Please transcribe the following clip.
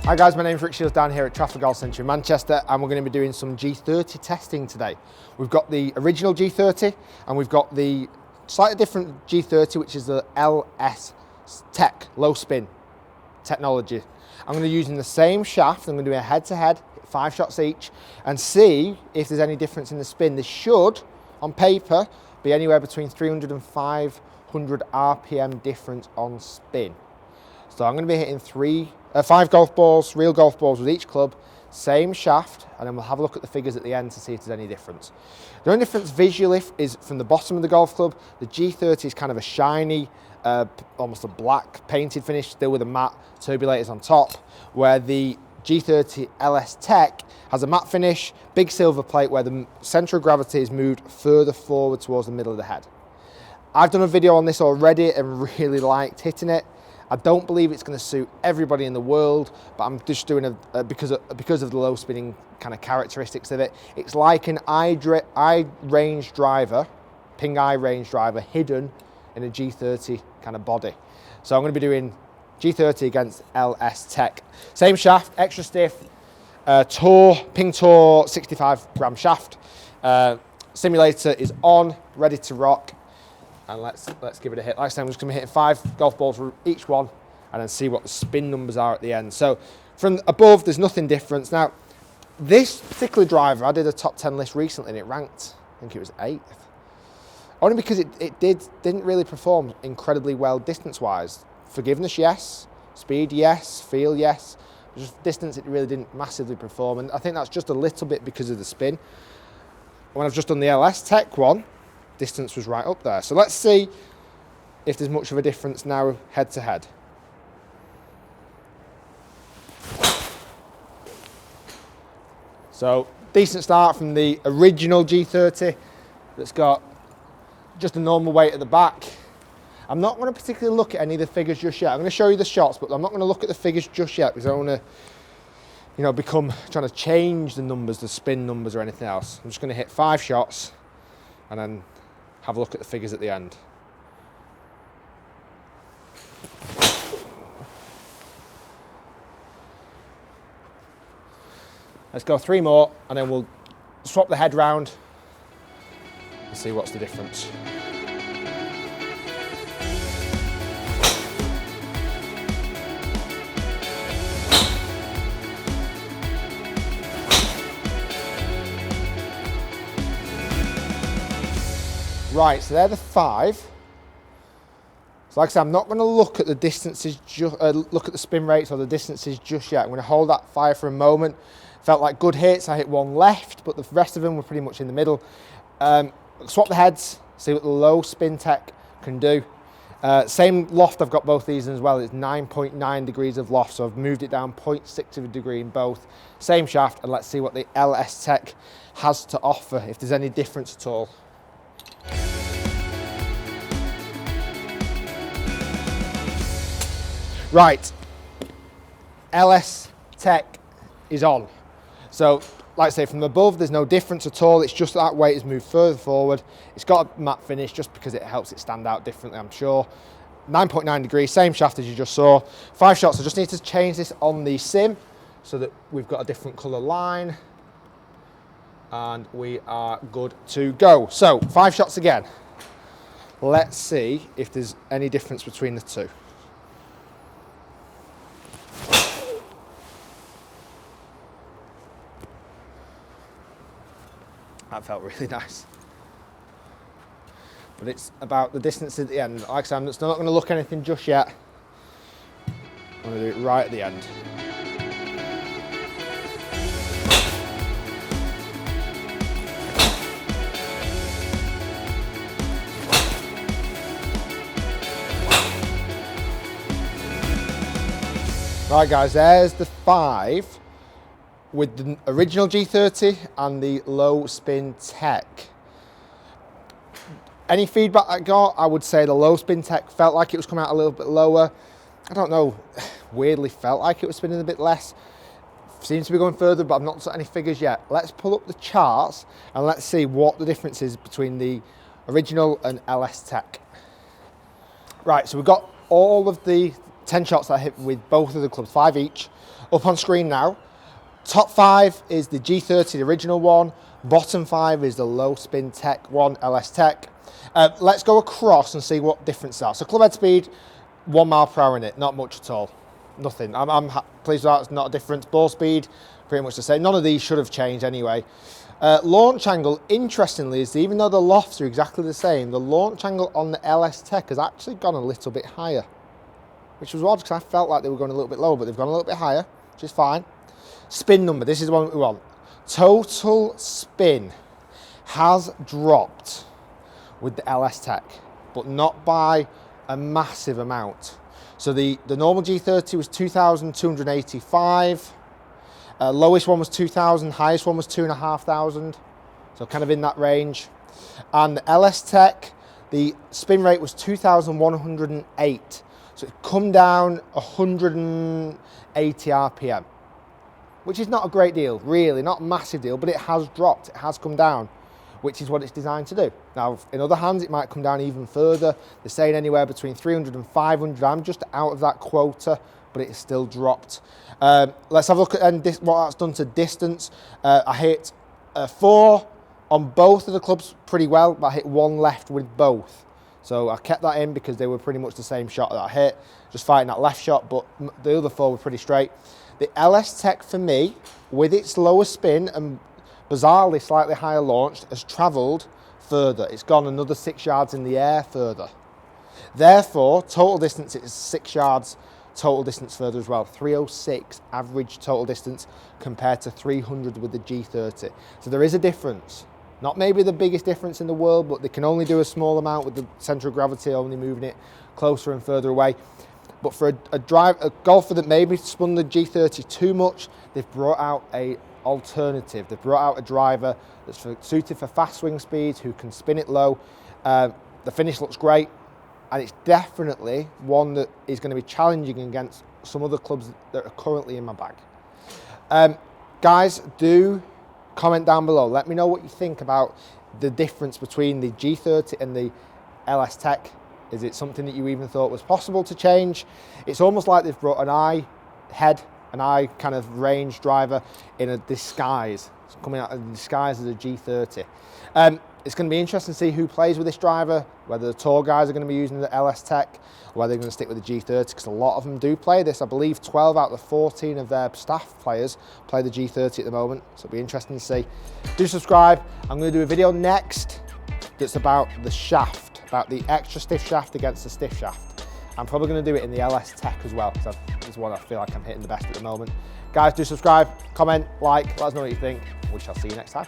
Hi guys, my name's Shiels down here at Trafford Golf Centre in Manchester, and we're going to be doing some G30 testing today. We've got the original G30 and we've got the slightly different G30, which is the LS Tech low spin technology. I'm going to be using the same shaft. I'm going to do a head-to-head, 5 shots each, and see if there's any difference in the spin. This should, on paper, be anywhere between 300 and 500 RPM difference on spin. So I'm going to be hitting 5 golf balls, real golf balls with each club, same shaft, and then we'll have a look at the figures at the end to see if there's any difference. The only difference visually is from the bottom of the golf club. The G30 is kind of a shiny, almost a black painted finish, still with a matte turbulators on top, where the G30 LS Tech has a matte finish, big silver plate where the centre of gravity is moved further forward towards the middle of the head. I've done a video on this already and really liked hitting it. I don't believe it's going to suit everybody in the world, but I'm just doing because of the low spinning kind of characteristics of it. It's like an eye range driver, ping eye range driver hidden in a G30 kind of body. So I'm going to be doing G30 against LS Tech. Same shaft, extra stiff, Ping Tour 65 gram shaft. Simulator is on, ready to rock. And let's give it a hit. Like I said, I'm just going to be hitting 5 golf balls for each one and then see what the spin numbers are at the end. So from above, there's nothing different. Now, this particular driver, I did a top 10 list recently and it ranked, I think it was 8th. Only because it didn't really perform incredibly well distance-wise. Forgiveness, yes. Speed, yes. Feel, yes. Just distance, it really didn't massively perform. And I think that's just a little bit because of the spin. When I've just done the LS Tech one, distance was right up there. So let's see if there's much of a difference now head to head. So decent start from the original G30 that's got just a normal weight at the back. I'm not going to particularly look at any of the figures just yet. I'm going to show you the shots, but I'm not going to look at the figures just yet because I don't want to, become trying to change the numbers, the spin numbers or anything else. I'm just going to hit 5 shots and then have a look at the figures at the end. Let's go 3 more and then we'll swap the head round and see what's the difference. Right, so they're the 5. So like I said, I'm not going to look at the distances, look at the spin rates or the distances just yet. I'm going to hold that fire for a moment. Felt like good hits. I hit 1 left, but the rest of them were pretty much in the middle. Swap the heads, see what the low spin tech can do. Same loft, I've got both these in as well. It's 9.9 degrees of loft, so I've moved it down 0.6 of a degree in both. Same shaft, and let's see what the LS Tech has to offer, if there's any difference at all. Right, LS Tech is on. So, like I say, from above, there's no difference at all. It's just that weight has moved further forward. It's got a matte finish just because it helps it stand out differently, I'm sure. 9.9 degrees, same shaft as you just saw. 5 shots, I just need to change this on the sim so that we've got a different colour line. And we are good to go. So, 5 shots again. Let's see if there's any difference between the two. That felt really nice. But it's about the distance at the end. Like I said, I'm still not going to look anything just yet. I'm going to do it right at the end. Right guys, there's the 5 with the original G30 and the low spin tech. Any feedback I got, I would say the low spin tech felt like it was coming out a little bit lower. I don't know, weirdly felt like it was spinning a bit less. Seems to be going further, but I've not got any figures yet. Let's pull up the charts and let's see what the difference is between the original and LS Tech. Right, so we've got all of the 10 shots that I hit with both of the clubs, 5 each. Up on screen now. Top 5 is the G30, the original one. Bottom 5 is the low spin Tech one, LS Tech. Let's go across and see what difference there are. So club head speed, 1 mile per hour in it, not much at all. Nothing. I'm pleased with that, it's not a difference. Ball speed, pretty much the same. None of these should have changed anyway. Launch angle, interestingly, is even though the lofts are exactly the same, the launch angle on the LS Tech has actually gone a little bit higher, which was odd because I felt like they were going a little bit lower, but they've gone a little bit higher, which is fine. Spin number, this is the one we want. Total spin has dropped with the LS Tech, but not by a massive amount. So the normal G30 was 2,285. Lowest one was 2,000, highest one was 2,500. So kind of in that range. And the LS Tech, the spin rate was 2,108. So it's come down 180 RPM, which is not a great deal, really, not a massive deal, but it has dropped, it has come down, which is what it's designed to do. Now, in other hands, it might come down even further. They're saying anywhere between 300 and 500. I'm just out of that quota, but it's still dropped. Let's have a look at what that's done to distance. I hit 4 on both of the clubs pretty well, but I hit 1 left with both. So I kept that in because they were pretty much the same shot that I hit, just fighting that left shot, but the other 4 were pretty straight. The LS Tech for me, with its lower spin and bizarrely slightly higher launch, has travelled further. It's gone another 6 yards in the air further. Therefore, total distance is 6 yards total distance further as well. 306 average total distance compared to 300 with the G30. So there is a difference. Not maybe the biggest difference in the world, but they can only do a small amount with the centre of gravity only moving it closer and further away. But for a golfer that maybe spun the G30 too much, they've brought out an alternative. They've brought out a driver that's suited for fast swing speeds, who can spin it low. The finish looks great, and it's definitely one that is going to be challenging against some of the clubs that are currently in my bag. Guys, do comment down below. Let me know what you think about the difference between the G30 and the LS Tech. Is it something that you even thought was possible to change? It's almost like they've brought an eye kind of range driver in a disguise. It's coming out in disguise as a G30. It's going to be interesting to see who plays with this driver, whether the tour guys are going to be using the LS Tech, or whether they're going to stick with the G30, because a lot of them do play this. I believe 12 out of the 14 of their staff players play the G30 at the moment, so it'll be interesting to see. Do subscribe. I'm going to do a video next that's about the shaft, about the extra stiff shaft against the stiff shaft. I'm probably going to do it in the LS Tech as well, because it's one I feel like I'm hitting the best at the moment. Guys, do subscribe, comment, like, let us know what you think. We shall see you next time.